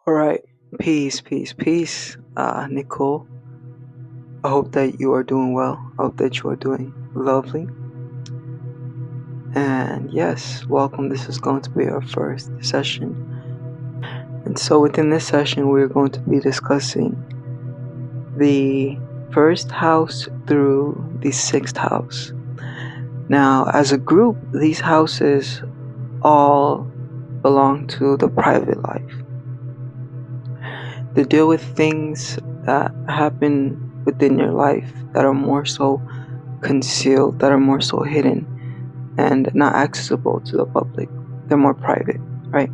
All right. Peace, peace, peace. Nicole, I hope that you are doing well. I hope that you are doing lovely. And yes, welcome. This is going to be our first session. And so within this session, we're going to be discussing the first house through the sixth house. Now, as a group, these houses all belong to the private life. They deal with things that happen within your life that are more so concealed, that are more so hidden and not accessible to the public. They're more private, right?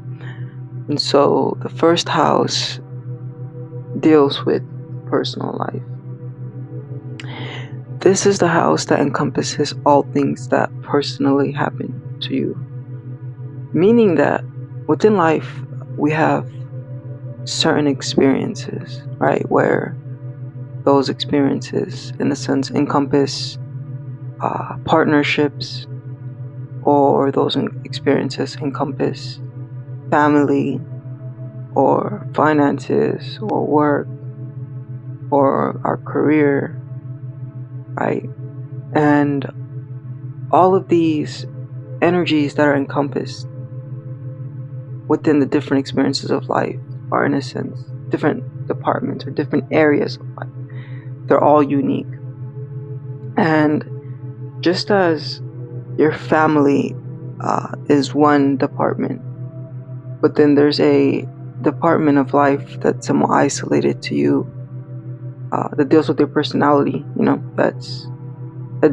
And so the first house deals with personal life. This is the house that encompasses all things that personally happen to you. Meaning that within life, we have certain experiences, right? Where those experiences, in a sense, encompass partnerships, or those experiences encompass family, or finances, or work, or our career, right? And all of these energies that are encompassed within the different experiences of life are, in a sense, different departments or different areas of life. They're all unique. And just as your family is one department, but then there's a department of life that's somewhat isolated to you, that deals with your personality, that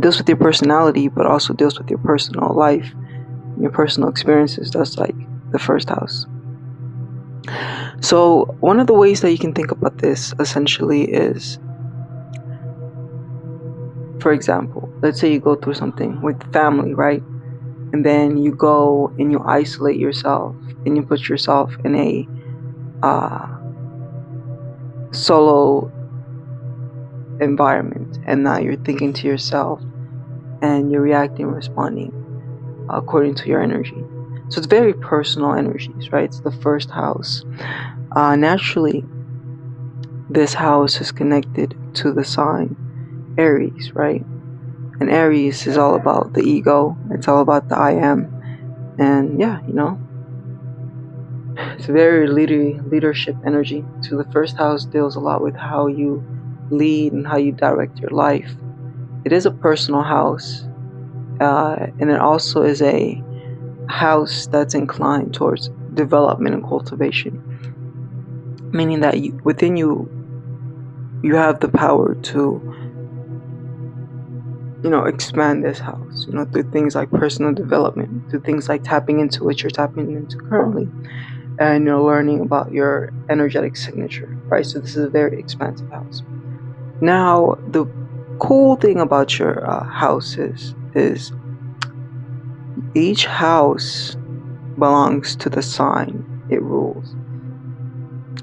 deals with your personality, but also deals with your personal life, your personal experiences. That's like the first house. So one of the ways that you can think about this essentially is, for example, let's say you go through something with family, right? And then you go and you isolate yourself and you put yourself in a solo environment, and now you're thinking to yourself and you're reacting and responding according to your energy. So it's very personal energies, right? It's the first house. Naturally, this house is connected to the sign Aries, right? And Aries is all about the ego. It's all about the I am. And yeah, it's a very leadership energy. So the first house deals a lot with how you lead and how you direct your life. It is a personal house, and it also is a house that's inclined towards development and cultivation, meaning that within you have the power to expand this house, through things like personal development, through things like tapping into what you're tapping into currently, and learning about your energetic signature, right? So this is a very expansive house. Now, the cool thing about your house is each house belongs to the sign it rules.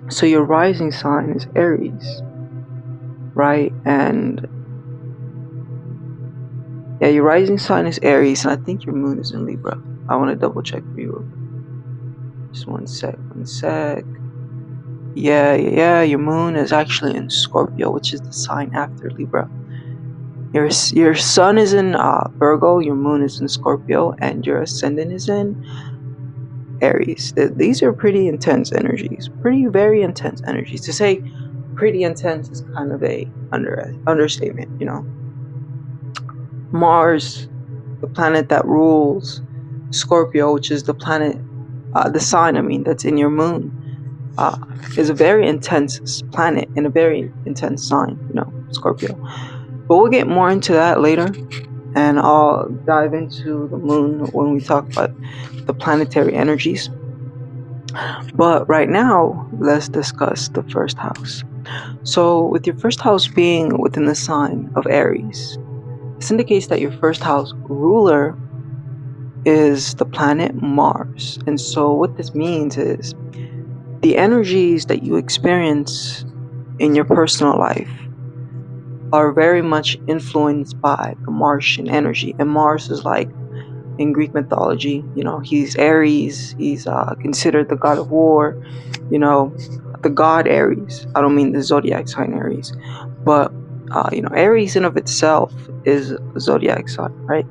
So your rising sign is Aries, right? And yeah, your rising sign is Aries, and I think your moon is in Libra. I want to double check for you. Just one sec. Yeah, your moon is actually in Scorpio, which is the sign after Libra. Your sun is in Virgo, your moon is in Scorpio, and your ascendant is in Aries. These are pretty intense energies, very intense energies. To say pretty intense is kind of a understatement, Mars, the planet that rules Scorpio, which is the planet, the sign, that's in your moon, is a very intense planet and a very intense sign, Scorpio. But we'll get more into that later, and I'll dive into the moon when we talk about the planetary energies. But right now, let's discuss the first house. So with your first house being within the sign of Aries, this indicates that your first house ruler is the planet Mars. And so what this means is the energies that you experience in your personal life are very much influenced by the Martian energy. And Mars is like, in Greek mythology, he's Aries, he's considered the god of war, the god Aries. I don't mean the zodiac sign Aries, but Aries in of itself is a zodiac sign, right?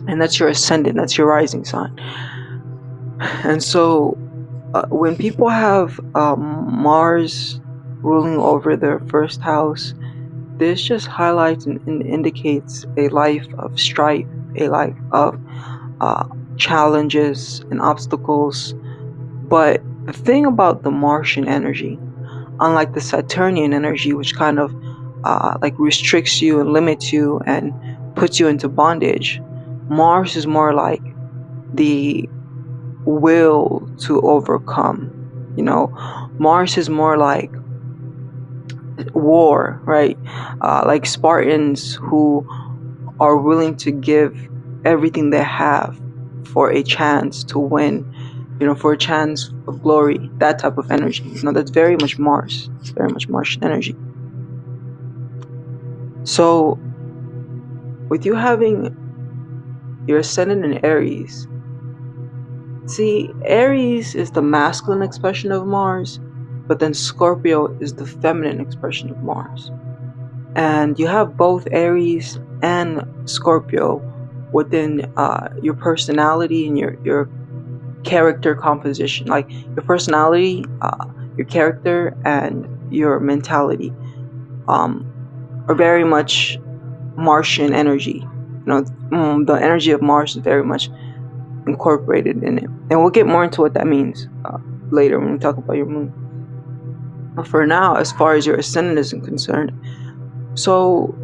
And that's your ascendant, that's your rising sign. And so when people have Mars ruling over their first house, this just highlights and indicates a life of strife, a life of challenges and obstacles. But the thing about the Martian energy, unlike the Saturnian energy, which kind of like restricts you and limits you and puts you into bondage, Mars is more like the will to overcome. Mars is more like war, right? Like Spartans who are willing to give everything they have for a chance to win, for a chance of glory, that type of energy. That's very much Mars. It's very much Martian energy. So with you having your ascendant in Aries, see, Aries is the masculine expression of Mars, but then Scorpio is the feminine expression of Mars. And you have both Aries and Scorpio within your personality and your character composition. Like your personality, your character, and your mentality are very much Martian energy. The energy of Mars is very much incorporated in it, and we'll get more into what that means later when we talk about your moon. But for now, as far as your ascendant is concerned, so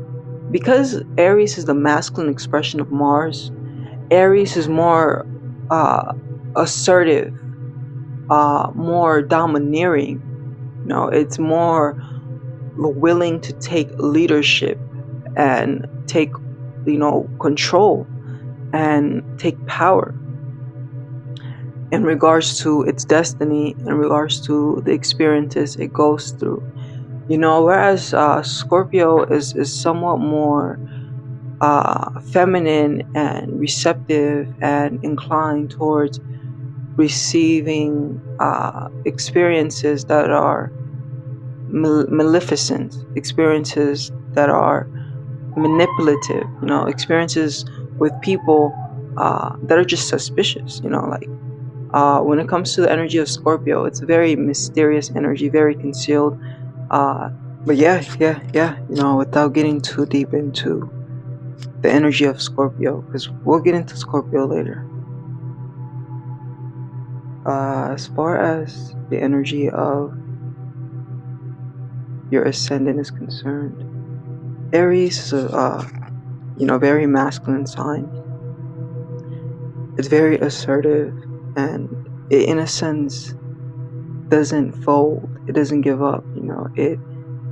because Aries is the masculine expression of Mars, Aries is more assertive, more domineering. It's more willing to take leadership and take control and take power in regards to its destiny, in regards to the experiences it goes through. Whereas Scorpio is somewhat more feminine and receptive and inclined towards receiving experiences that are maleficent, experiences that are manipulative, experiences with people that are just suspicious, like when it comes to the energy of Scorpio, it's a very mysterious energy, very concealed. But yeah, without getting too deep into the energy of Scorpio, because we'll get into Scorpio later. As far as the energy of your ascendant is concerned, Aries is a very masculine sign. It's very assertive, and it, in a sense, doesn't fold. It doesn't give up. It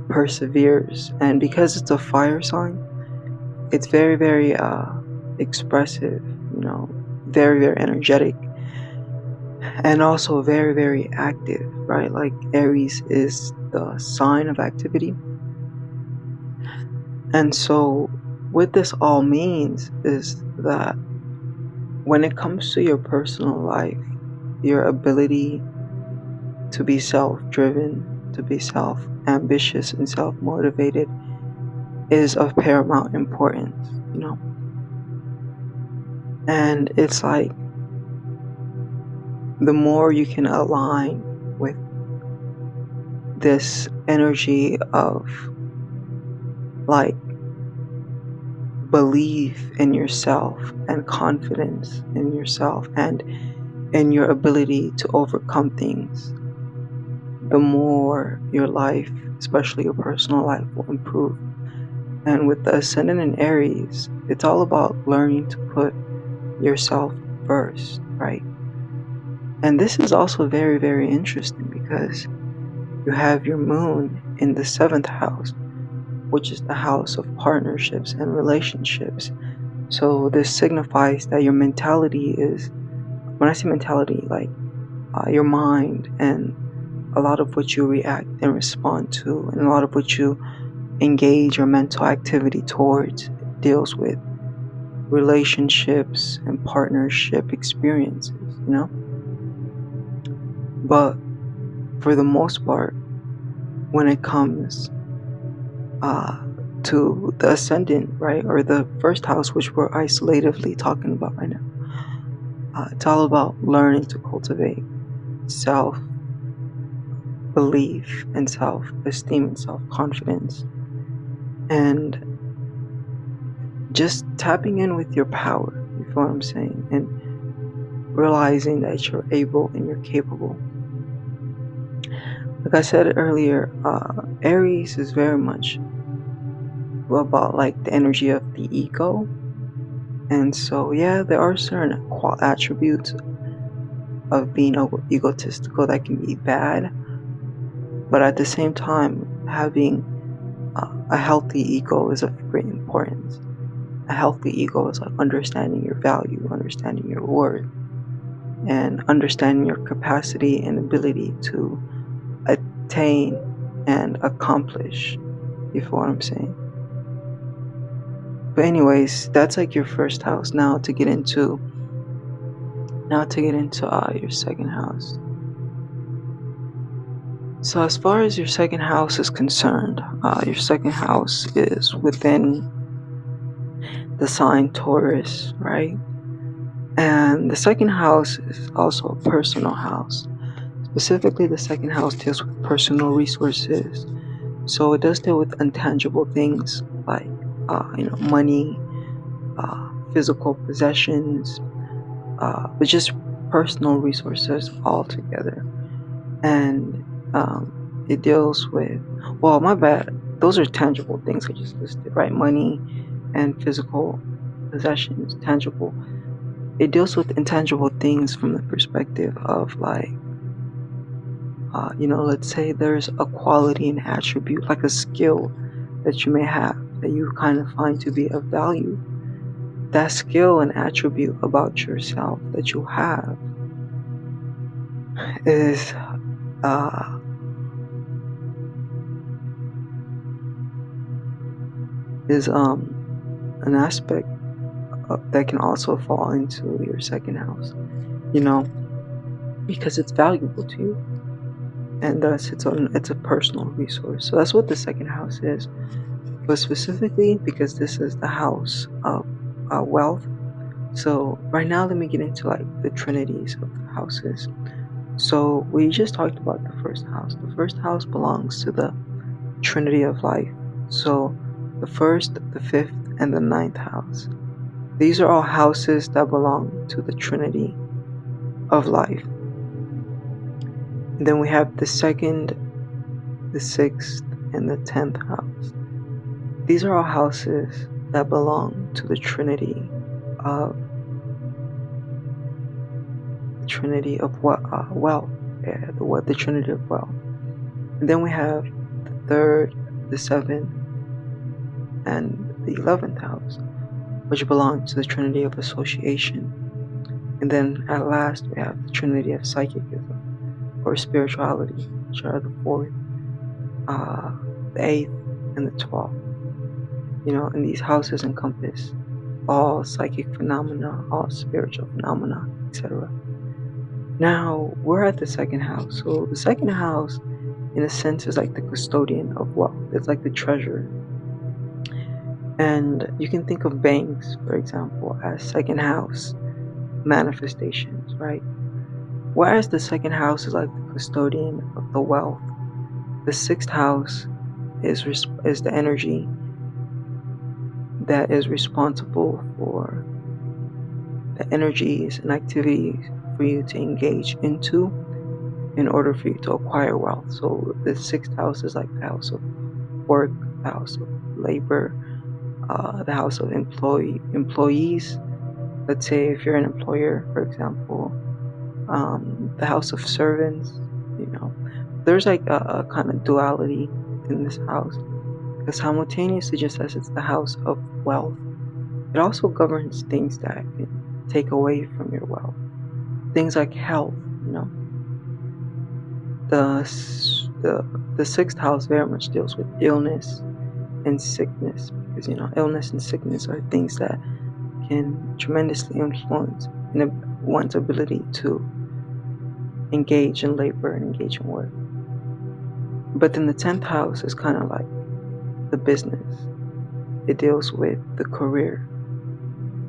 perseveres, and because it's a fire sign, it's very, very expressive. Very, very energetic, and also very, very active. Right? Like Aries is the sign of activity, and so what this all means is that when it comes to your personal life, your ability to be self-driven, to be self-ambitious and self-motivated is of paramount importance, And it's like the more you can align with this energy of like belief in yourself and confidence in yourself and in your ability to overcome things, the more your life, especially your personal life, will improve. And with the ascendant in Aries, it's all about learning to put yourself first, right? And this is also very, very interesting because you have your moon in the 7th house, which is the house of partnerships and relationships. So this signifies that your mentality is, when I say mentality, like your mind and a lot of what you react and respond to, and a lot of what you engage your mental activity towards, deals with relationships and partnership experiences, But for the most part, when it comes to the ascendant, right, or the first house, which we're isolatively talking about right now, it's all about learning to cultivate self belief and self esteem and self confidence, and just tapping in with your power. You feel what I'm saying? And realizing that you're able and you're capable. Like I said earlier, Aries is very much about like the energy of the ego. And so, yeah, there are certain attributes of being egotistical that can be bad, but at the same time, having a healthy ego is of great importance. A healthy ego is like understanding your value, understanding your worth, and understanding your capacity and ability to attain and accomplish. You feel what I'm saying? But anyways, that's like your first house. Now to get into your second house. So as far as your second house is concerned, your second house is within the sign Taurus, right? And the second house is also a personal house. Specifically, the second house deals with personal resources. So it does deal with intangible things like, money, physical possessions, but just personal resources altogether. And it deals with, well, my bad, those are tangible things I just listed, right? Money and physical possessions, tangible. It deals with intangible things from the perspective of like, let's say there's a quality and attribute, like a skill that you may have that you kind of find to be of value. That skill and attribute about yourself that you have is an aspect that can also fall into your second house, because it's valuable to you, and thus it's a personal resource. So that's what the second house is. But specifically, because this is the house of wealth. So right now, let me get into like the trinities of the houses. So we just talked about the first house. The first house belongs to the trinity of life. So the first, the fifth, and the ninth house. These are all houses that belong to the trinity of life. And then we have the second, the sixth, and the 10th house. These are all houses that belong to the trinity of wealth. Yeah, the trinity of wealth. And then we have the third, the seventh, and the 11th house, which belong to the trinity of association. And then at last we have the trinity of psychicism or spirituality, which are the fourth, the eighth, and the 12th. And these houses encompass all psychic phenomena, all spiritual phenomena, etc. Now we're at the second house. So the second house, in a sense, is like the custodian of wealth. It's like the treasurer. And you can think of banks, for example, as second house manifestations, right? Whereas the second house is like the custodian of the wealth. The sixth house is the energy that is responsible for the energies and activities for you to engage into in order for you to acquire wealth. So the sixth house is like the house of work, the house of labor, the house of employees. Let's say if you're an employer, for example, the house of servants. There's like a kind of duality in this house, because simultaneously, just as it's the house of wealth, it also governs things that can take away from your wealth. Things like health. The sixth house very much deals with illness and sickness, because illness and sickness are things that can tremendously influence one's ability to engage in labor and engage in work. But then the 10th house is kind of like the business. It deals with the career,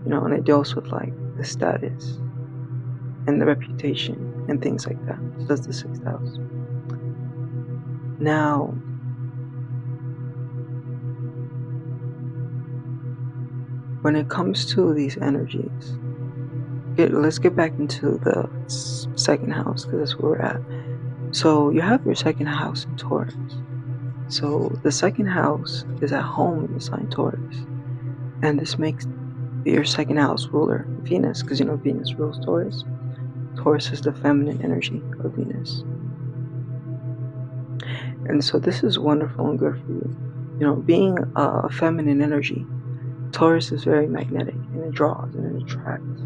and it deals with like the status and the reputation and things like that. So that's the 6th house. Now, when it comes to these energies, let's get back into the 2nd house, because that's where we're at. So you have your 2nd house in Taurus. So the 2nd house is at home in the sign Taurus. And this makes your 2nd house ruler Venus, because Venus rules Taurus. Taurus is the feminine energy of Venus. And so this is wonderful and good for you. Being a feminine energy, Taurus is very magnetic, and it draws and it attracts.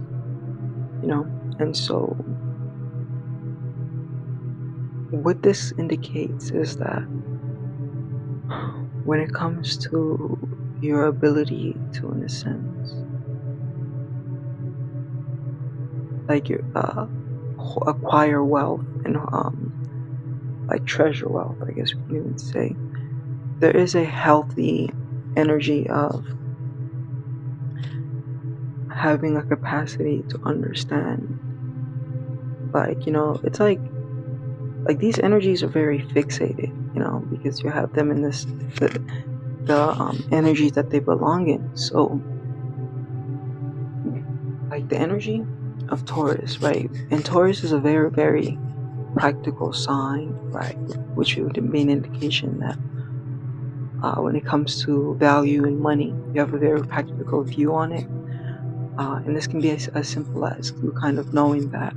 And so what this indicates is that when it comes to your ability to, in a sense, like you acquire wealth and like treasure wealth, I guess we can even say, there is a healthy energy of having a capacity to understand. It's like these energies are very fixated, because you have them in the energies that they belong in. So like the energy of Taurus, right? And Taurus is a very, very practical sign, right? Which would be an indication that when it comes to value and money, you have a very practical view on it. And this can be as simple as you kind of knowing that,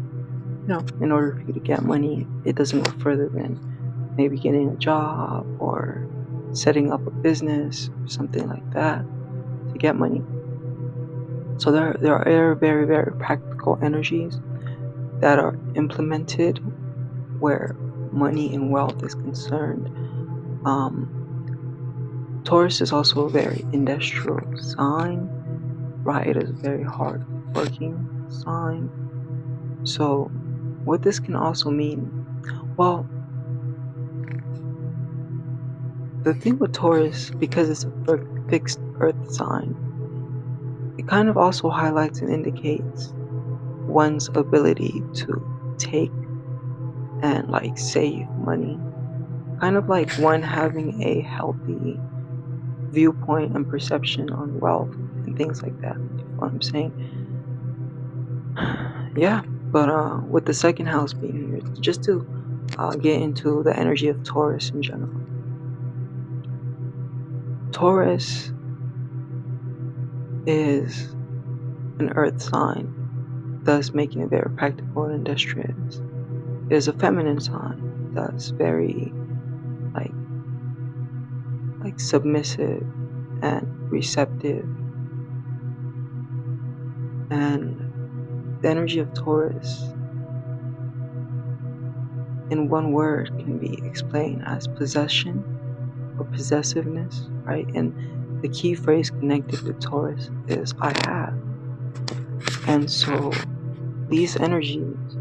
in order for you to get money, it doesn't go further than maybe getting a job or setting up a business or something like that to get money. So there are very, very practical energies that are implemented where money and wealth is concerned. Taurus is also a very industrial sign, right? It is a very hard working sign. So what this can also mean, well, the thing with Taurus, because it's a fixed earth sign, it kind of also highlights and indicates one's ability to take and like save money, kind of like one having a healthy viewpoint and perception on wealth and things like that. You know what I'm saying? Yeah, but with the 2nd house being here, just to get into the energy of Taurus in general. Taurus is an earth sign, thus making it very practical and industrious. It is a feminine sign, thus very like submissive and receptive. And the energy of Taurus in one word can be explained as possession or possessiveness, right? And the key phrase connected to Taurus is I have. And so these energies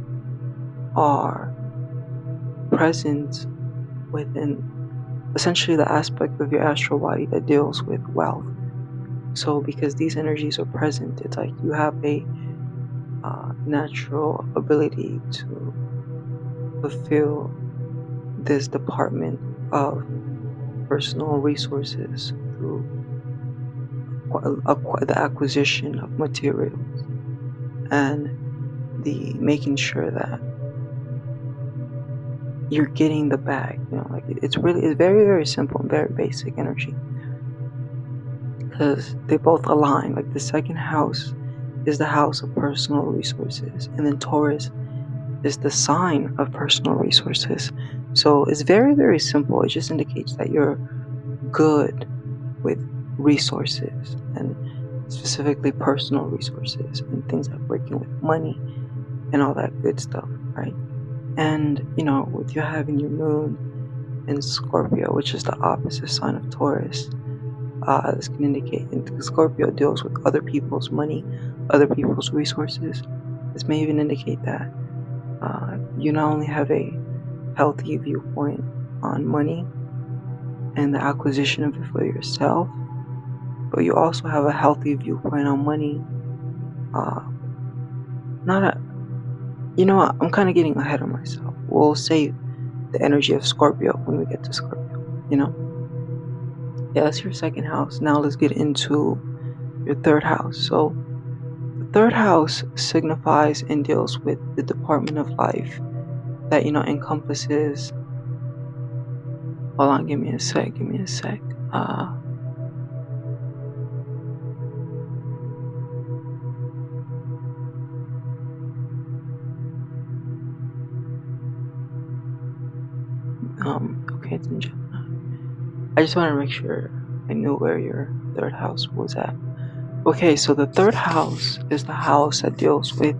are present within essentially the aspect of your astral body that deals with wealth. So because these energies are present, it's like you have a natural ability to fulfill this department of personal resources through the acquisition of materials and the making sure that you're getting the bag. It's very, very simple and very basic energy, because they both align. Like the 2nd house is the house of personal resources, and then Taurus is the sign of personal resources. So it's very, very simple. It just indicates that you're good with resources, and specifically personal resources and things like working with money and all that good stuff, right? And with you having your moon in Scorpio, which is the opposite sign of Taurus, this can indicate, and Scorpio deals with other people's money, other people's resources. This may even indicate that you not only have a healthy viewpoint on money and the acquisition of it for yourself, but you also have a healthy viewpoint on money. Not a, you know what? I'm kind of getting ahead of myself. We'll say the energy of Scorpio when we get to Scorpio. Yeah, that's your second house. Now let's get into your third house. So the third house signifies and deals with the department of life that encompasses. Hold on, give me a sec. Okay, it's in Gemini. I just want to make sure I knew where your third house was at. Okay, so the third house is the house that deals with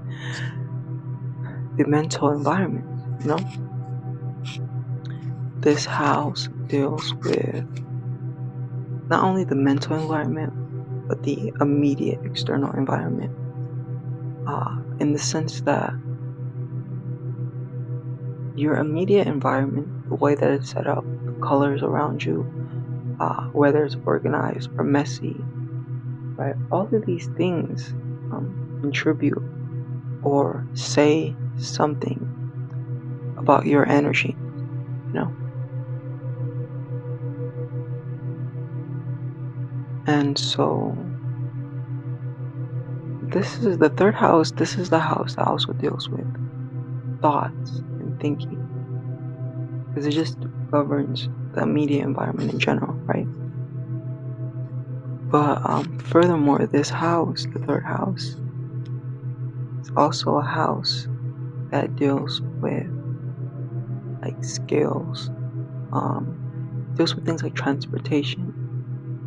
the mental environment. This house deals with not only the mental environment, but the immediate external environment. In the sense that your immediate environment, the way that it's set up, the colors around you, whether it's organized or messy, right? All of these things contribute or say something about your energy, And so this is the third house. This is the house that also deals with thoughts and thinking, because it just governs the immediate environment in general, right? But furthermore, this house, the third house, is also a house that deals with like skills, deals with things like transportation,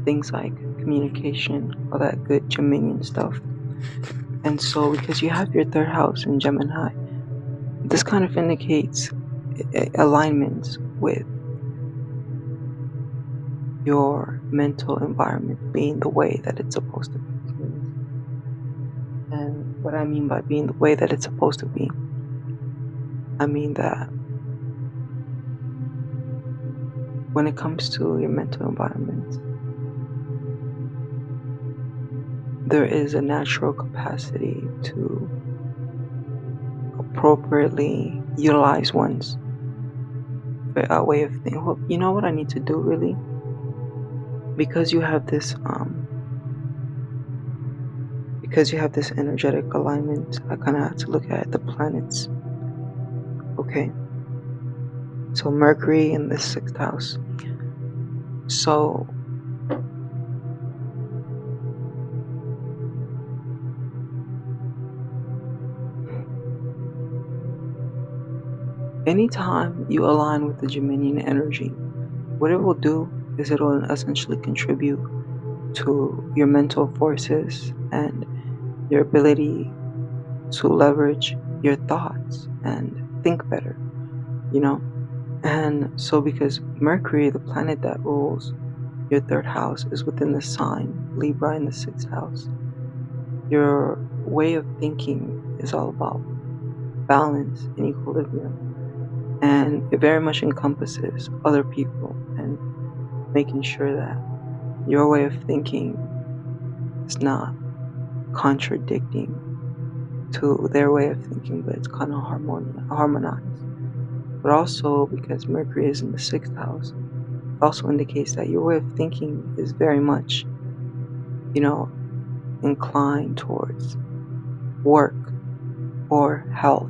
things like communication, all that good Geminian stuff. And so because you have your third house in Gemini, this kind of indicates alignments with your mental environment being the way that it's supposed to be. And what I mean by being the way that it's supposed to be, I mean that when it comes to your mental environment, there is a natural capacity to appropriately utilize one's way of thinking. Well, you know what I need to do really? Because you have this energetic alignment, I kind of have to look at the planets. Okay, so Mercury in the 6th house. So anytime you align with the Geminian energy, what it will do is it will essentially contribute to your mental forces and your ability to leverage your thoughts and think better, And so because Mercury, the planet that rules your third house, is within the sign Libra in the 6th house, your way of thinking is all about balance and equilibrium. And it very much encompasses other people and making sure that your way of thinking is not contradicting to their way of thinking, but it's kind of harmonized. But also, because Mercury is in the 6th house, it also indicates that your way of thinking is very much, inclined towards work or health.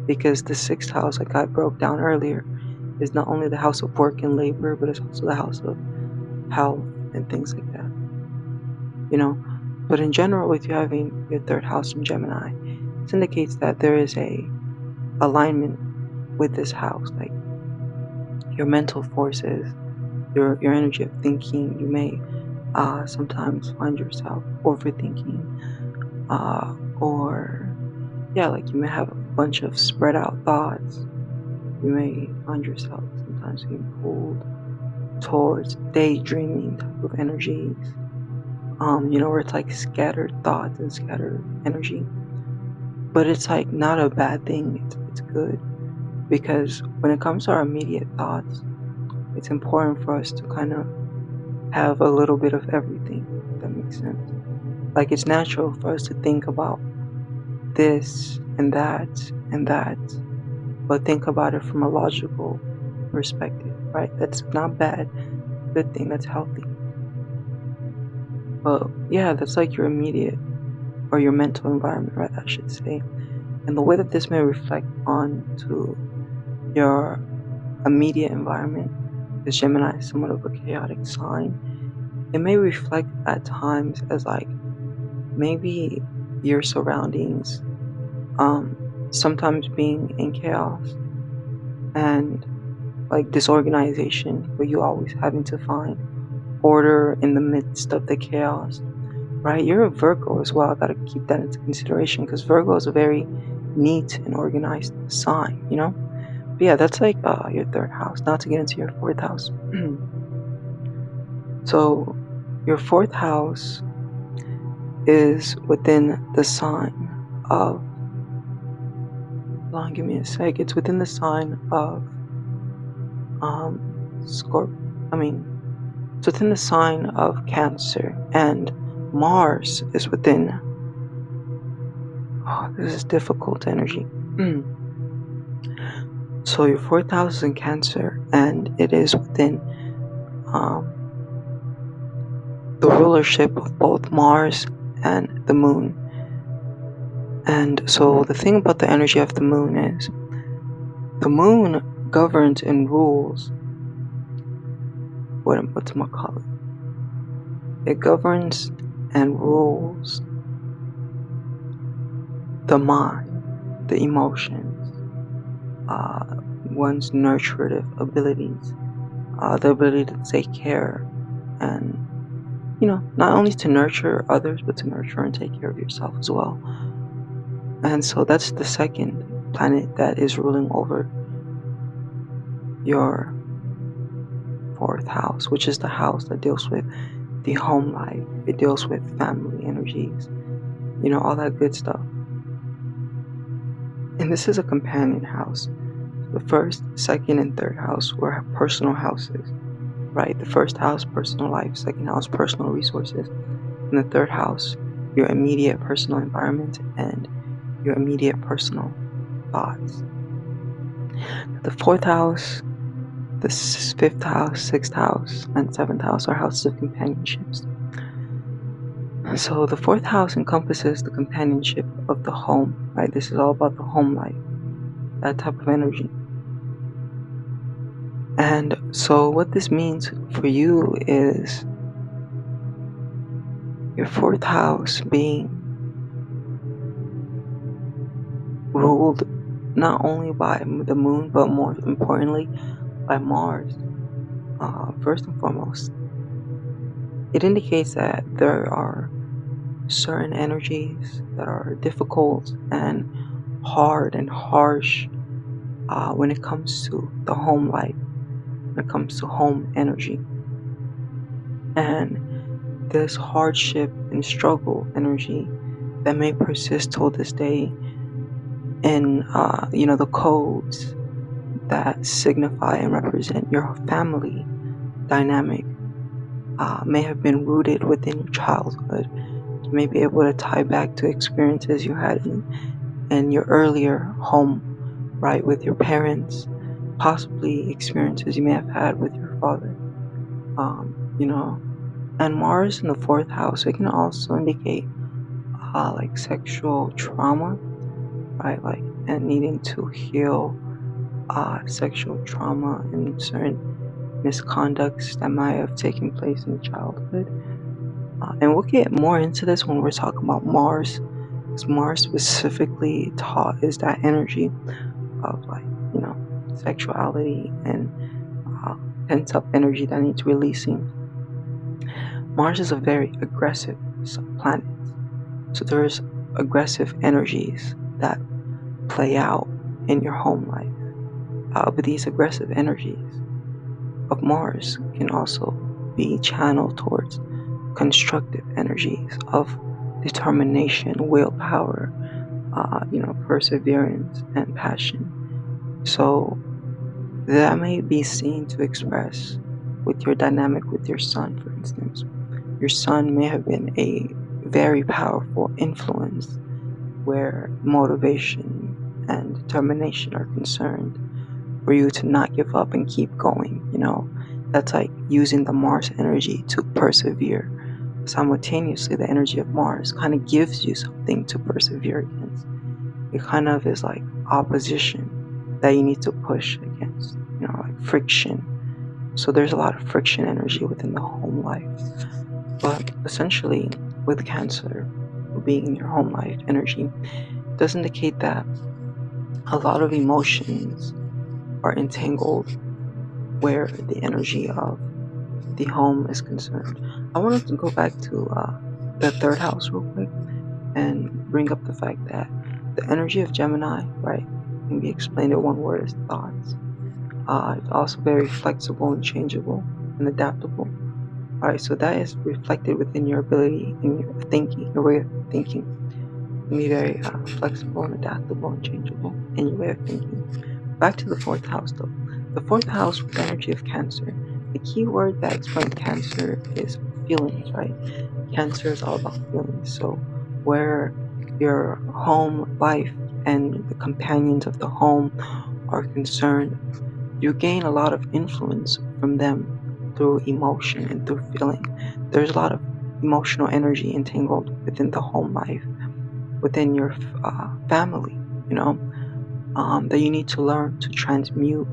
Because the 6th house, like I broke down earlier, is not only the house of work and labor, but it's also the house of health and things like that. But in general, with you having your third house in Gemini, this indicates that there is a alignment with this house, like your mental forces, your energy of thinking. You may sometimes find yourself overthinking, or like you may have a bunch of spread out thoughts. You may find yourself sometimes being pulled towards daydreaming type of energies, where it's like scattered thoughts and scattered energy. But it's like not a bad thing, it's good. Because when it comes to our immediate thoughts, it's important for us to kind of have a little bit of everything, if that makes sense. Like, it's natural for us to think about this and that, but think about it from a logical perspective, right? That's not bad. Good thing, that's healthy. But yeah, that's like your immediate or your mental environment, right? I should say. And the way that this may reflect on to your immediate environment, because Gemini is somewhat of a chaotic sign, it may reflect at times as like maybe your surroundings sometimes being in chaos and like disorganization, but you always having to find order in the midst of the chaos, right? You're a Virgo as well. I gotta keep that into consideration because Virgo is a very neat and organized sign, you know? But yeah, that's like your third house. Not to get into your fourth house. So your fourth house is within the sign of, hold on, give me a sec. It's within the sign of Scorp. It's within the sign of Cancer, and Mars is within. Oh, this is difficult energy. So your fourth house is in Cancer, and it is within the rulership of both Mars and the Moon. And so the thing about the energy of the Moon is, the Moon governs and rules. What's my call it? It governs and rules the mind, the emotions, one's nurturative abilities, the ability to take care and, not only to nurture others, but to nurture and take care of yourself as well. And so that's the second planet that is ruling over your fourth house, which is the house that deals with the home life. It deals with family energies, all that good stuff. And this is a companion house. The first, second, and third house were personal houses, right? The first house, personal life. Second house, personal resources. And the third house, your immediate personal environment and your immediate personal thoughts. The fourth house, the fifth house, sixth house, and seventh house are houses of companionships. So the fourth house encompasses the companionship of the home, right? This is all about the home life, that type of energy. And so what this means for you is your fourth house being ruled not only by the Moon, but more importantly by Mars. First and foremost, it indicates that there are certain energies that are difficult and hard and harsh when it comes to the home life, when it comes to home energy. And this hardship and struggle energy that may persist till this day in the codes that signify and represent your family dynamic may have been rooted within your childhood. You may be able to tie back to experiences you had in your earlier home, right, with your parents, possibly experiences you may have had with your father, and Mars in the fourth house, it can also indicate like sexual trauma, right, like, and needing to heal sexual trauma and certain misconducts that might have taken place in childhood. And we'll get more into this when we're talking about Mars, because Mars specifically is that energy of sexuality and pent up energy that needs releasing. Mars is a very aggressive planet, so there's aggressive energies that play out in your home life. But these aggressive energies of Mars can also be channeled towards constructive energies of determination, willpower, perseverance, and passion. So That may be seen to express with your dynamic with your son, for instance. Your son may have been a very powerful influence where motivation and determination are concerned, for you to not give up and keep going. That's like using the Mars energy to persevere. Simultaneously, the energy of Mars kind of gives you something to persevere against. It kind of is like opposition that you need to push against, like friction. So there's a lot of friction energy within the home life. But essentially, with Cancer being in your home life energy, does indicate that a lot of emotions are entangled where the energy of the home is concerned. I wanted to go back to the third house real quick and bring up the fact that the energy of Gemini, right, can be explained in one word as thoughts. It's also very flexible and changeable and adaptable. All right, so that is reflected within your ability in your thinking, your way of thinking. You can be very flexible and adaptable and changeable in your way of thinking. Back to the fourth house, though. The fourth house with the energy of Cancer. The key word that explains Cancer is feelings, right? Cancer is all about feelings. So where your home life and the companions of the home are concerned, you gain a lot of influence from them through emotion and through feeling. There's a lot of emotional energy entangled within the home life, within your family, that you need to learn to transmute.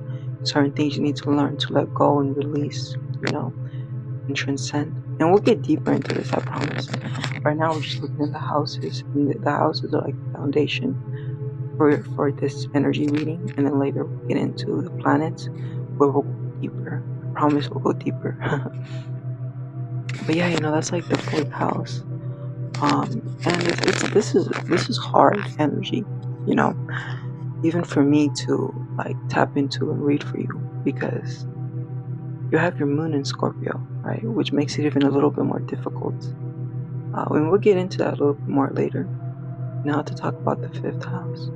Certain things you need to learn to let go and release, and transcend. And we'll get deeper into this, I promise. Right now, we're just looking at the houses. And the houses are like the foundation for this energy reading. And then later, we'll get into the planets where we'll go deeper. I promise we'll go deeper. But yeah, that's like the fourth house. And this is hard energy, even for me to like tap into and read for you, because you have your moon in Scorpio, right? Which makes it even a little bit more difficult. And we'll get into that a little bit more later. Now to talk about the fifth house.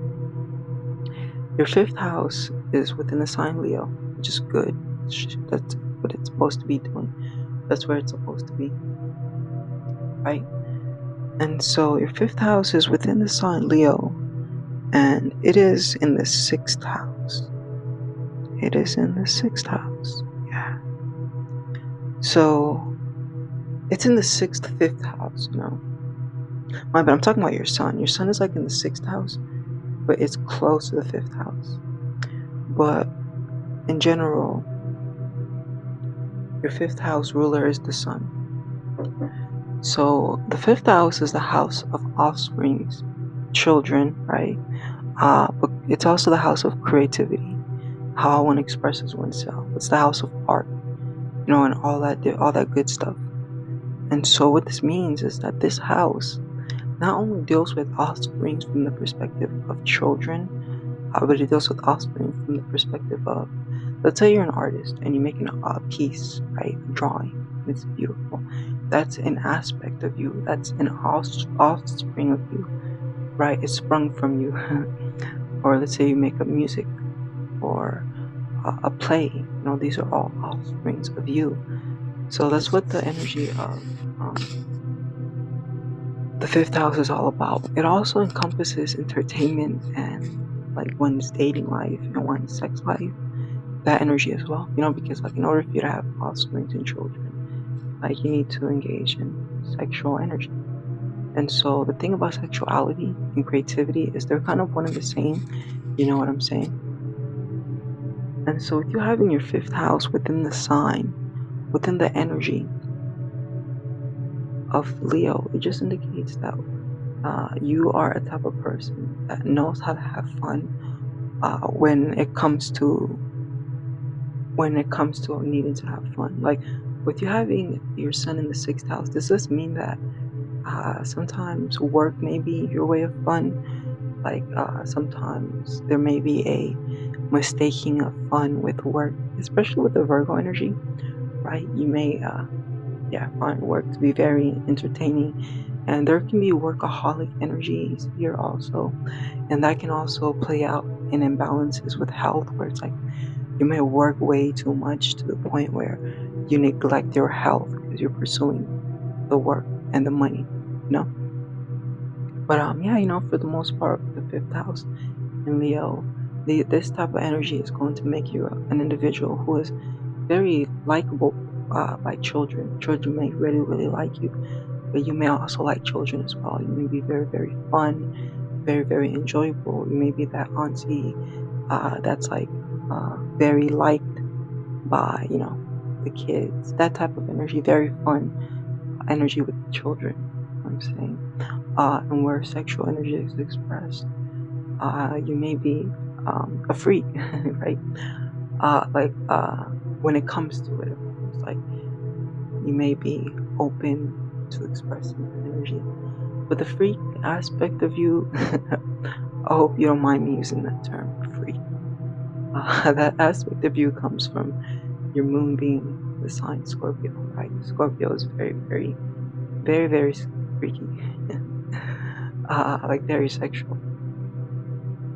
Your fifth house is within the sign Leo, which is good. That's what it's supposed to be doing. That's where it's supposed to be, right? And so your fifth house is within the sign Leo, and it is in the sixth house. It is in the sixth house. Yeah. So it's in the fifth house, but I'm talking about your sun. Your sun is like in the sixth house, but it's close to the fifth house. But in general, your fifth house ruler is the sun. So the fifth house is the house of offsprings, children, right? But it's also the house of creativity, how one expresses oneself. It's the house of art, and all that good stuff. And so what this means is that this house not only deals with offsprings from the perspective of children, but it deals with offspring from the perspective of, let's say you're an artist and you're making a piece, right, a drawing, and it's beautiful. That's an aspect of you. That's an offspring of you, right? It's sprung from you. Or let's say you make a music or a play. These are all offsprings of you. So that's what the energy of the fifth house is all about. It also encompasses entertainment and like one's dating life and one's sex life, that energy as well. Because like in order for you to have offspring and children, like you need to engage in sexual energy. And so the thing about sexuality and creativity is they're kind of one and the same. You know what I'm saying? And so if you having your fifth house within the sign, within the energy of Leo, it just indicates that you are a type of person that knows how to have fun when it comes to needing to have fun. Like with you having your sun in the sixth house, does this mean that sometimes work may be your way of fun? Like sometimes there may be a mistaking of fun with work, especially with the Virgo energy, right? You may find work to be very entertaining, and there can be workaholic energies here also, and that can also play out in imbalances with health, where it's like You may work way too much to the point where you neglect your health because you're pursuing the work and the money, you know. But for the most part, the fifth house in Leo, this type of energy is going to make you an individual who is very likable by children. Children may really, really like you, but you may also like children as well. You may be very, very fun, very, very enjoyable. You may be that auntie that's like very liked by, the kids. That type of energy, very fun energy with children, I'm saying. And where sexual energy is expressed, you may be a freak, right? When it comes to it, of course, like you may be open to expressing your energy. But the freak aspect of you, I hope you don't mind me using that term, freak. That aspect of you comes from your moon being the sign Scorpio, right? Scorpio is very, very, very, very freaky. Like very sexual.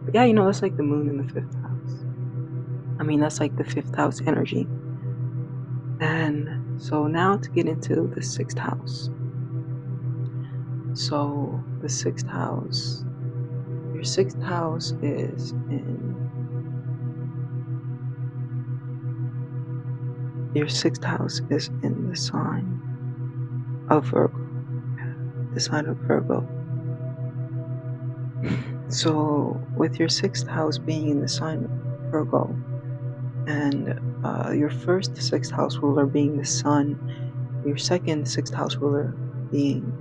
But yeah, that's like the moon in the fifth house. I mean, that's like the fifth house energy. And so now to get into the sixth house. So the sixth house, your sixth house is in the sign of Virgo. The sign of Virgo. So with your sixth house being in the sign of Virgo, and your first sixth house ruler being the sun, your second sixth house ruler being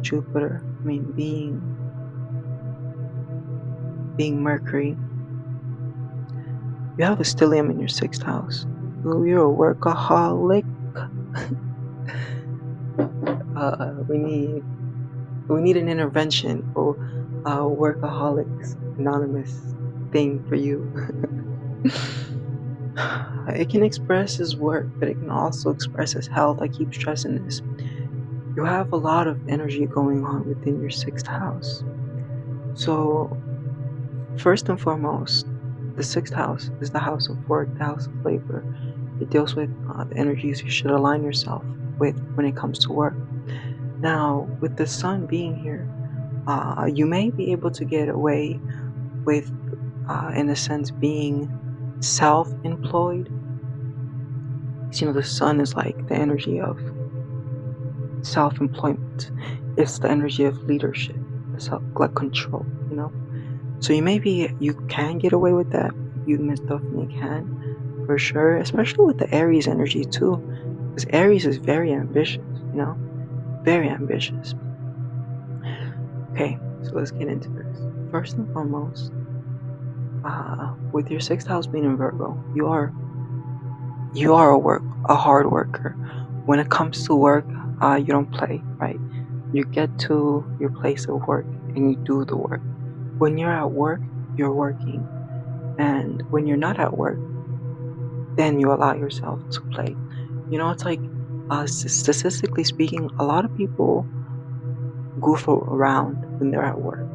Jupiter, being Mercury, you have a stellium in your sixth house. You're a workaholic. We need an intervention for Workaholics Anonymous thing for you. It can express as work, but it can also express as health. I keep stressing this. You have a lot of energy going on within your sixth house. So first and foremost, the sixth house is the house of work, the house of labor. It deals with the energies you should align yourself with when it comes to work. Now, with the sun being here, you may be able to get away with, in a sense, being self-employed. The sun is like the energy of self-employment. It's the energy of leadership, like control, So you can get away with that. You most definitely can, for sure, especially with the Aries energy too, because Aries is very ambitious, very ambitious. Okay, so let's get into this. First and foremost, with your sixth house being in Virgo, you are a hard worker. When it comes to work, you don't play, right? You get to your place of work and you do the work. When you're at work, you're working, and when you're not at work, then you allow yourself to play. It's like, statistically speaking, a lot of people goof around when they're at work,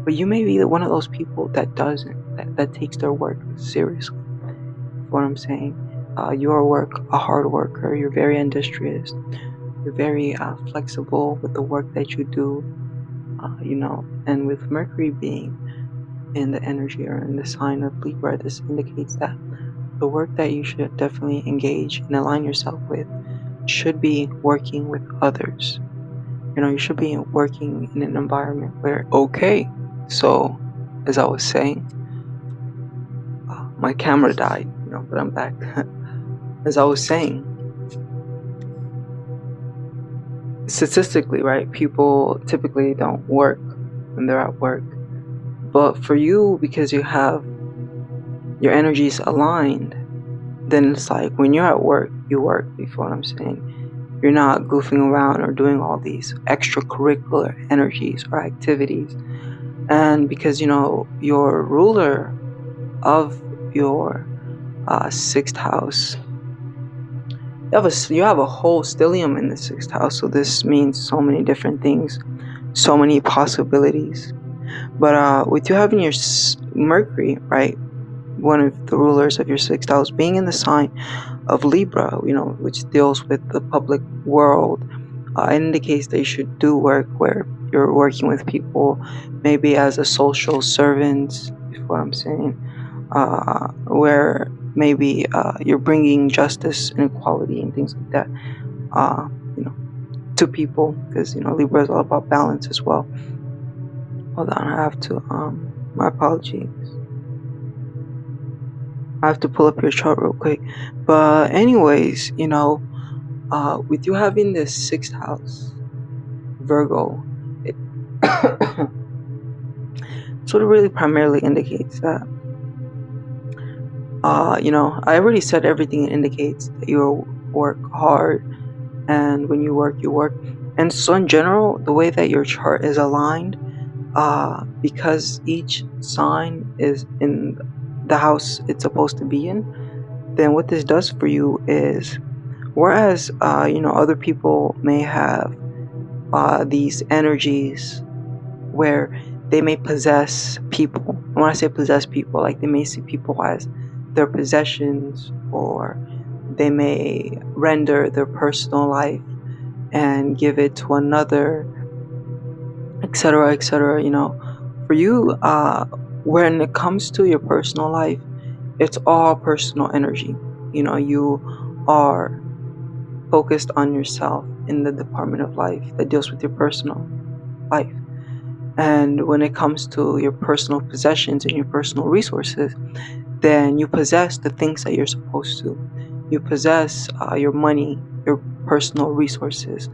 but you may be one of those people that doesn't, that takes their work seriously. What I'm saying, you're a hard worker. You're very industrious. You're very flexible with the work that you do, and with Mercury being in the energy or in the sign of Libra, this indicates that the work that you should definitely engage and align yourself with should be working with others. You should be working in an environment where, okay, so as I was saying, my camera died, but I'm back. As I was saying, statistically, right, people typically don't work when they're at work. But for you, because you have your energies aligned, then it's like when you're at work, you work, you feel what I'm saying? You're not goofing around or doing all these extracurricular energies or activities. And because, your ruler of your sixth house, you have a whole stellium in the sixth house. So this means so many different things, so many possibilities. But with you having your Mercury, right, one of the rulers of your sixth house being in the sign of Libra, which deals with the public world, indicates that you should do work where you're working with people, maybe as a social servant, is what I'm saying, where maybe you're bringing justice and equality and things like that, uh, you know, to people, because Libra is all about balance as well. Hold on, I have to my apologies. I have to pull up your chart real quick. But anyways, with you having this sixth house, Virgo, it sort of really primarily indicates that, I already said everything. It indicates that you work hard, and when you work, you work. And so in general, the way that your chart is aligned, because each sign is in the house it's supposed to be in, then what this does for you is, whereas other people may have these energies where they may possess people. And when I say possess people, like they may see people as their possessions, or they may render their personal life and give it to another, etc., etc. For you, when it comes to your personal life, it's all personal energy. You are focused on yourself in the department of life that deals with your personal life. And when it comes to your personal possessions and your personal resources, then you possess the things that you're supposed to. You possess your money, your personal resources,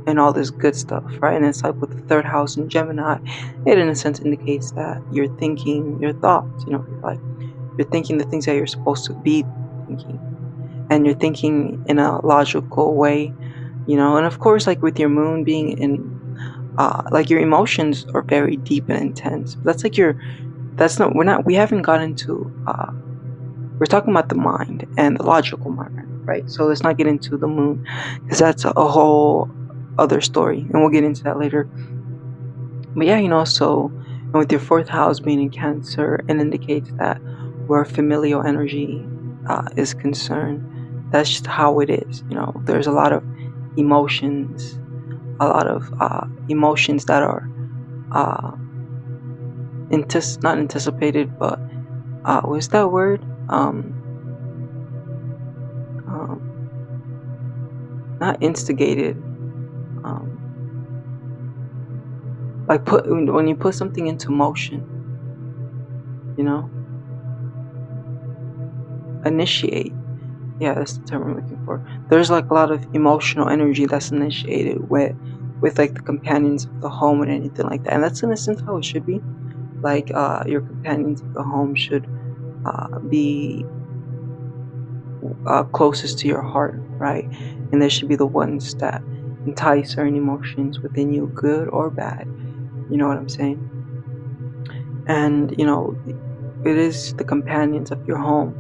and all this good stuff, right? And it's like with the third house in Gemini, it in a sense indicates that you're thinking your thoughts, like you're thinking the things that you're supposed to be thinking, and you're thinking in a logical way, and of course, like with your moon being in like your emotions are very deep and intense. That's like we haven't gotten to we're talking about the mind and the logical mind, right? So let's not get into the moon, because that's a whole other story, and we'll get into that later. But yeah, so, and with your fourth house being in Cancer, it indicates that where familial energy is concerned, that's just how it is. There's a lot of emotions, that are not anticipated, but what's that word? Not instigated. Like when you put something into motion, initiate. Yeah, that's the term I'm looking for. There's like a lot of emotional energy that's initiated with like the companions of the home and anything like that. And that's in a sense how it should be. Like your companions of the home should be closest to your heart, right? And they should be the ones that entice certain emotions within you, good or bad. You know what I'm saying? And it is the companions of your home,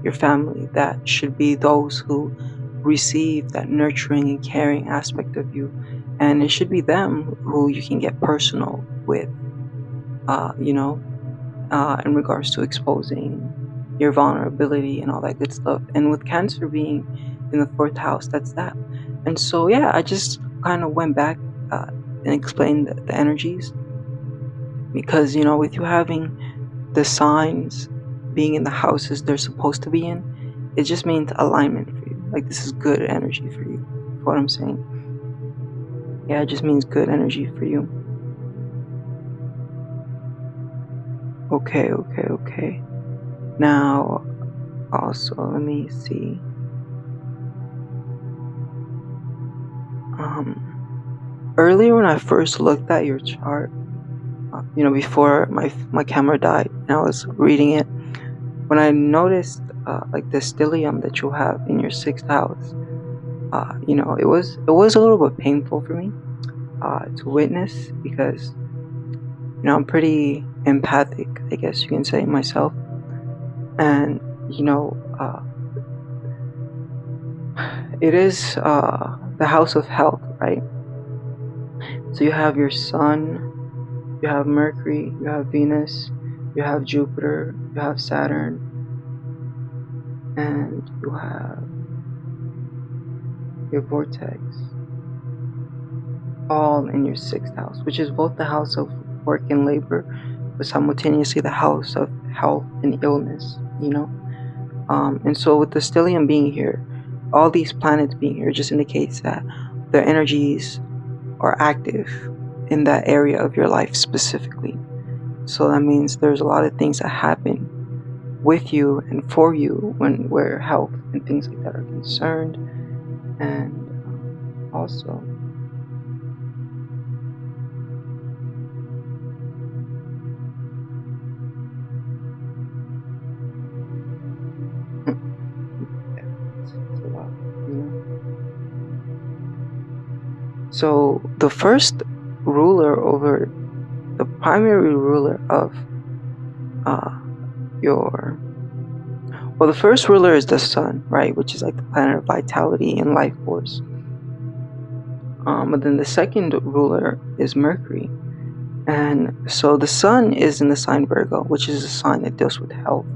your family, that should be those who receive that nurturing and caring aspect of you. And it should be them who you can get personal with, in regards to exposing your vulnerability and all that good stuff. And with Cancer being in the fourth house, that's that. And so, yeah, I just kind of went back and explained the energies, because, with you having the signs being in the houses they're supposed to be in, it just means alignment for you. Like, this is good energy for you. What I'm saying. Yeah, it just means good energy for you. Okay. Now, also, let me see. Earlier when I first looked at your chart, before my camera died and I was reading it, when I noticed like the stellium that you have in your sixth house, it was a little bit painful for me to witness, because I'm pretty empathic, I guess you can say, myself. And it is the house of health, right? So you have your sun, you have Mercury, you have Venus, you have Jupiter, you have Saturn, and you have your vortex all in your sixth house, which is both the house of work and labor, but simultaneously the house of health and illness, and so with the stellium being here, all these planets being here just indicates that their energies are active in that area of your life specifically. So that means there's a lot of things that happen with you and for you where health and things like that are concerned. And also it's a lot, So the first ruler over the primary ruler of your the first ruler is the sun, right, which is like the planet of vitality and life force. But then the second ruler is Mercury, and so the sun is in the sign Virgo, which is a sign that deals with health.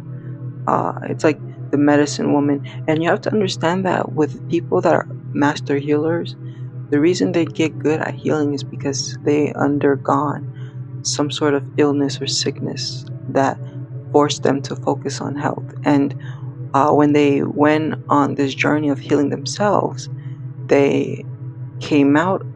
It's like the medicine woman, and you have to understand that with people that are master healers, the reason they get good at healing is because they undergone some sort of illness or sickness that forced them to focus on health. And when they went on this journey of healing themselves, they came out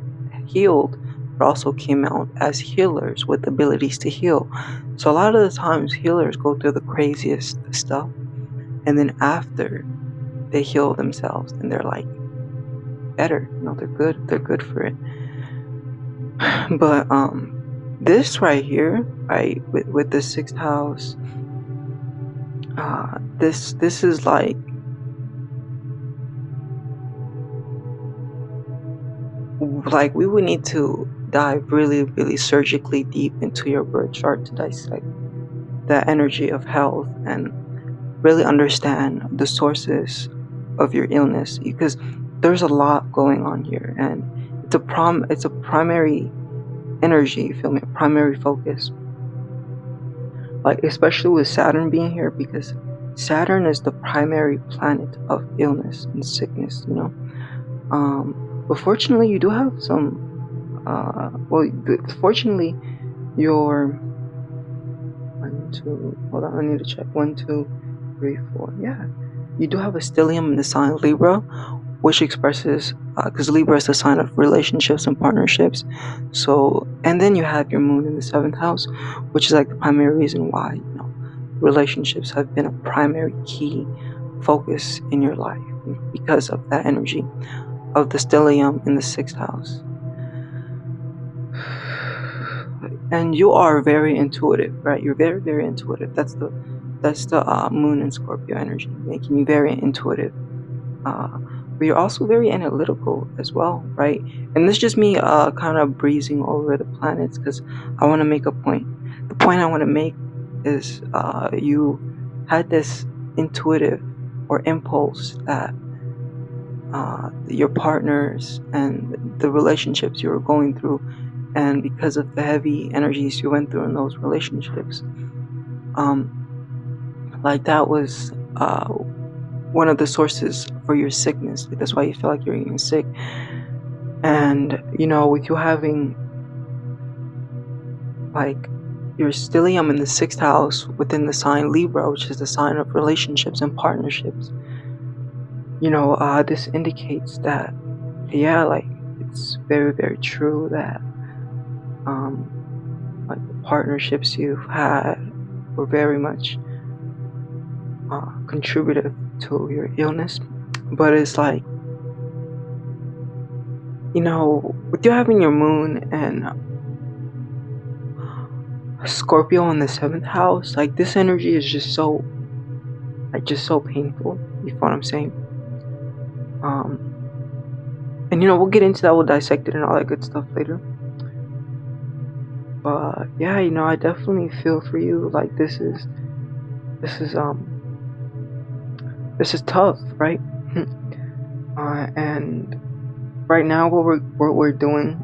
healed, but also came out as healers with abilities to heal. So a lot of the times healers go through the craziest stuff, and then after they heal themselves and they're like better, they're good for it. But this right here, right, with the sixth house, this is like we would need to dive really, really surgically deep into your birth chart to dissect the energy of health and really understand the sources of your illness, because there's a lot going on here, and it's a primary energy, you feel me, primary focus, like especially with Saturn being here, because Saturn is the primary planet of illness and sickness, but fortunately you do have some fortunately your hold on, I need to check. 1, 2, 3, 4. Yeah, you do have a stellium in the sign Libra, which expresses because Libra is the sign of relationships and partnerships. So, and then you have your moon in the 7th house, which is like the primary reason why relationships have been a primary key focus in your life, because of that energy of the stellium in the 6th house. And you are very intuitive, right? You're very, very intuitive. That's the moon in Scorpio energy, making you very intuitive. But you're also very analytical as well, right? And this is just me kind of breezing over the planets because I want to make a point. The point I want to make is you had this intuitive or impulse that your partners and the relationships you were going through, and because of the heavy energies you went through in those relationships, like that was one of the sources for your sickness. That's why you feel like you're getting sick. And with you having like your stellium in the 6th house within the sign Libra, which is the sign of relationships and partnerships, this indicates that it's very, very true that like the partnerships you've had were very much contributive to your illness. But it's like, with you having your moon and Scorpio in the 7th house, like this energy is just so painful. You know what I'm saying? And we'll get into that, we'll dissect it and all that good stuff later. But yeah, I definitely feel for you. Like this is tough, right? And right now what we're doing,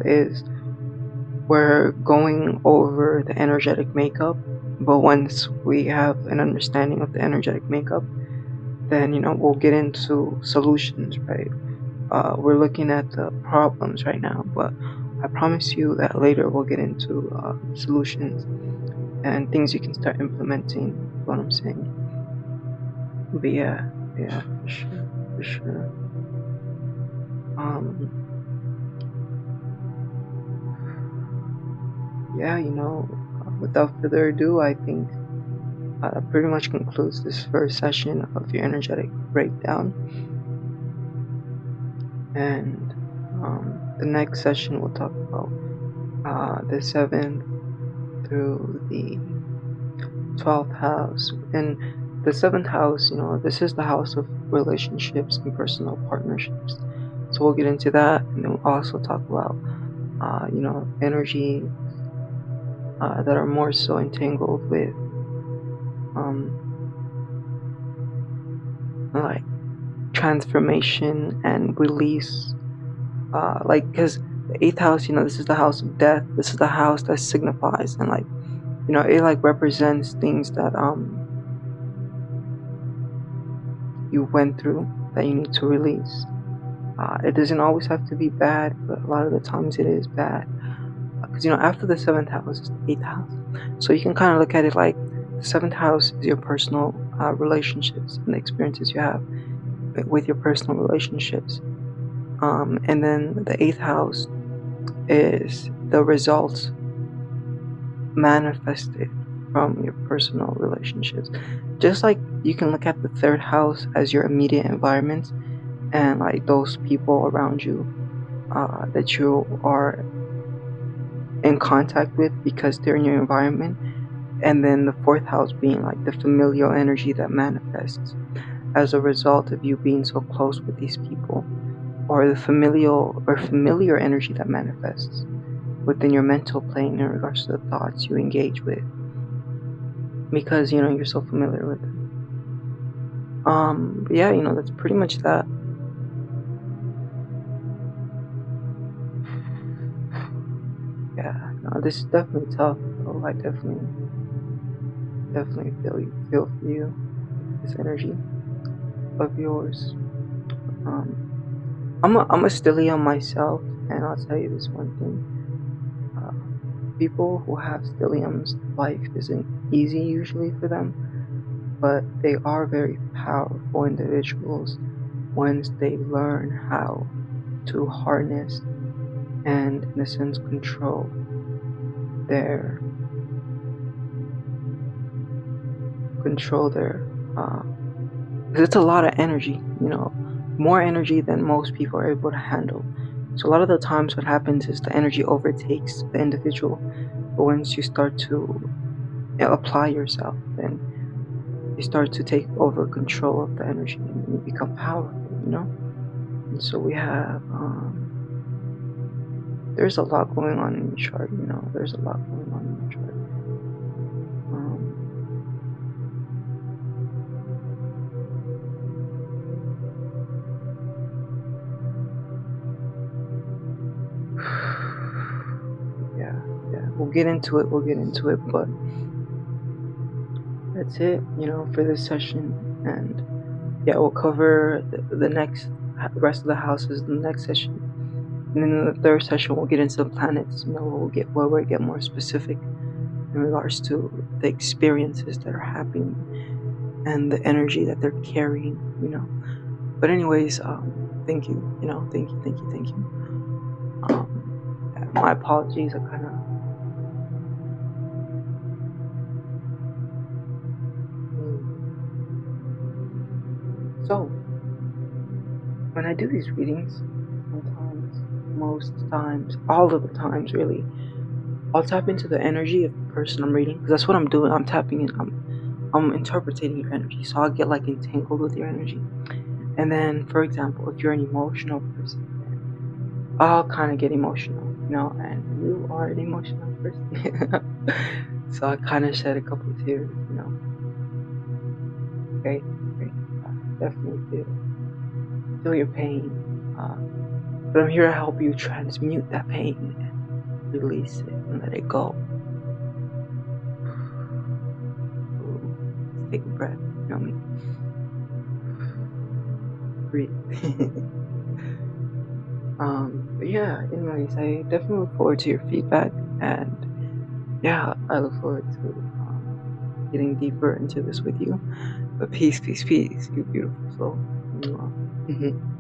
is we're going over the energetic makeup. But once we have an understanding of the energetic makeup, then we'll get into solutions, right? We're looking at the problems right now, but I promise you that later we'll get into solutions and things you can start implementing. What I'm saying. But yeah, for sure, for sure. Um, yeah, without further ado, I think that pretty much concludes this first session of your energetic breakdown. And the next session we'll talk about the 7th through the 12th house. And the 7th house, this is the house of relationships and personal partnerships. So we'll get into that, and then we'll also talk about, energy that are more so entangled with, like transformation and release. Because the 8th house, this is the house of death. This is the house that signifies and it represents things that you went through that you need to release. It doesn't always have to be bad, but a lot of the times it is bad. Because after the 7th house is the 8th house, so you can kind of look at it like the 7th house is your personal relationships and the experiences you have with your personal relationships, and then the 8th house is the results manifested from your personal relationships. Just like you can look at the 3rd house as your immediate environment and like those people around you that you are in contact with because they're in your environment, and then the 4th house being like the familial energy that manifests as a result of you being so close with these people, or the familiar energy that manifests within your mental plane in regards to the thoughts you engage with, because you're so familiar with them. But yeah, that's pretty much that. Yeah, no, this is definitely tough. So I definitely feel for you, this energy of yours. I'm a stellium myself, and I'll tell you this one thing. People who have stelliums, life isn't easy usually for them, but they are very powerful individuals once they learn how to harness and, in a sense, control their because it's a lot of energy, more energy than most people are able to handle. So a lot of the times what happens is the energy overtakes the individual, but once you start to apply yourself, then you start to take over control of the energy and you become powerful. And so we have there's a lot going on in your chart. There's a lot going on in your chart. Yeah, we'll get into it, but that's it, for this session. And yeah, we'll cover the next rest of the houses in the next session, and then in the 3rd session we'll get into the planets. We'll get more specific in regards to the experiences that are happening and the energy that they're carrying. But anyways, thank you. Thank you. My apologies. I kind of. So, when I do these readings, sometimes, most times, all of the times really, I'll tap into the energy of the person I'm reading, because that's what I'm doing. I'm tapping in, I'm interpreting your energy. So I'll get entangled with your energy. And then, for example, if you're an emotional person, I'll kind of get emotional, and you are an emotional person. So I kind of shed a couple of tears, Okay, great. Definitely feel your pain. But I'm here to help you transmute that pain and release it and let it go. Take a breath, breathe. But yeah, anyways, I definitely look forward to your feedback, and yeah, I look forward to getting deeper into this with you. But peace, peace, peace, you beautiful soul. Mwah.